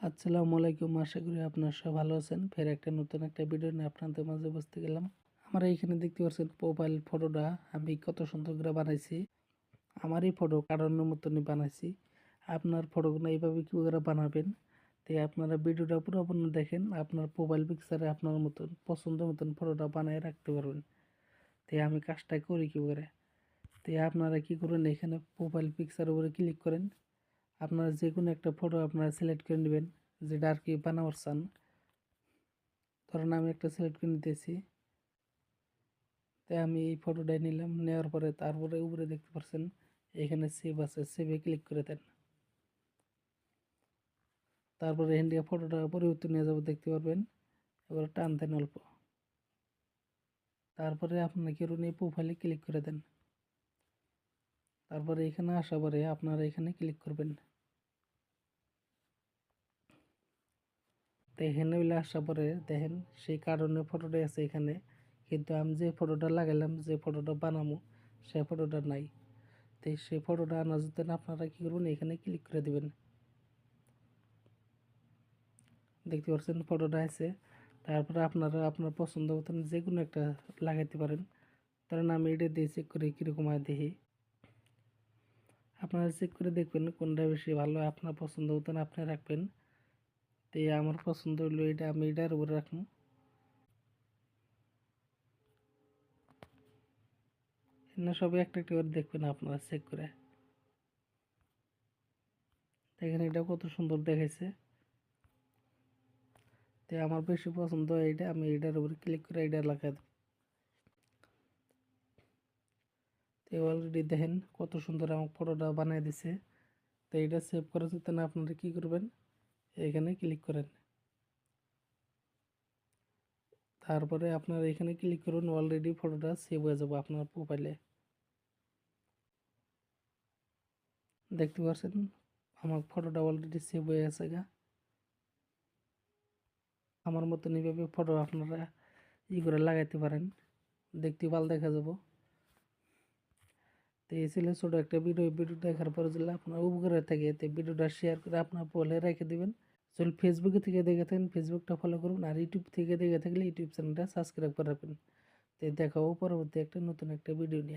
আসসালামু আলাইকুম, আশা করি আপনারা সবাই ভালো আছেন। ফের একটা নতুন একটা ভিডিও নিয়ে আপনাদের মাঝে উপস্থিত গেলাম। আমরা এখানে দেখতে পাচ্ছেন প্রোফাইল ফটোটা আমি কত সুন্দর করে বানাইছি। আমারই ফটো কাটানোর মতনই বানাইছি। আপনার ফটোগুলো এইভাবে কী করে বানাবেন, তাই আপনারা ভিডিওটা পুরোপুরি দেখেন। আপনার প্রোফাইল পিকচারে আপনার মতন পছন্দ মতন ফটোটা বানিয়ে রাখতে পারবেন। তাই আমি কাজটা করি কী করে, তাই আপনারা কী করবেন, এখানে প্রোফাইল পিকচারের উপরে ক্লিক করেন। আপনারা যে কোনো একটা ফটো আপনারা সিলেক্ট করে নেবেন, যেটা আর কি বানাবার চান। ধরেন আমি একটা সিলেক্ট করে নিতেছি, তাই আমি এই ফটোটাই নিলাম। নেওয়ার পরে তারপরে উপরে দেখতে পাচ্ছেন এখানে সেভ আছে, সেভে ক্লিক করে দেন। তারপরে এখান থেকে ফটোটা পরিবর্তন নিয়ে যাবো, দেখতে পারবেন। এবার টান দেন অল্প, তারপরে আপনারা কি করুন, এই প্রোফাইলে ক্লিক করে দেন। তারপরে এখানে আসা পরে আপনারা এখানে ক্লিক করবেন। তো এখানে আসার পরে দেখেন সেই কার্টুনের ফটোটাই আছে এখানে, কিন্তু আমি যে ফটোটা লাগাইলাম, যে ফটোটা বানাবো, সেই ফটোটা নাই। তো সেই ফটোটা আনার জন্য আপনারা কী করবেন, এখানে ক্লিক করে দেবেন। দেখতে পাচ্ছেন ফটোটা আছে। তারপরে আপনারা আপনার পছন্দ মতন যে কোনো একটা লাগাইতে পারেন। কারণ আমি এটা দিয়ে চেক করে কীরকম হয় দেখি। আপনারা চেক করে দেখবেন কোনটা বেশি ভালো, আপনার পছন্দ মতন আপনি রাখবেন। তো আমার পছন্দ হলো এটা, আমি এটার উপরে রাখবো। এখানে সবাই একটা একটা করে দেখবেন আপনারা চেক করে। দেখেন এটা কত সুন্দর দেখাইছে। তো আমার বেশি পছন্দ এইটা, আমি এটার উপরে ক্লিক করে এটা লাগাই দেব। তো অলরেডি দেখেন কত সুন্দর আমার ফটোটা বানিয়ে দিছে। তো এটা সেভ করার জন্য আপনারা কী করবেন, এখানে ক্লিক করেন। তারপরে আপনারা এখানে ক্লিক করুন, অলরেডি ফটোটা সেভ হয়ে যাবে আপনার প্রোফাইলে। দেখতে পাচ্ছেন আমার ফটোটা অলরেডি সেভ হয়ে গেছে গা। আমার মতন এইভাবে ফটো আপনারা করে লাগাইতে পারেন, দেখতে ভালো দেখা যাব। তো এই ছিল ছোটো একটা ভিডিও দেখার পরে যদি আপনার উপকারে থাকে, তো ভিডিওটা শেয়ার করে আপনার প্রোফাইলে রেখে দেবেন। যদি ফেসবুকে থেকে দেখে থাকেন ফেসবুকটা ফলো করুন, আর ইউটিউব থেকে দেখে থাকলে ইউটিউব চ্যানেলটা সাবস্ক্রাইব করে রাখবেন। তো দেখাবো পরবর্তী একটা নতুন একটা ভিডিও নিয়ে।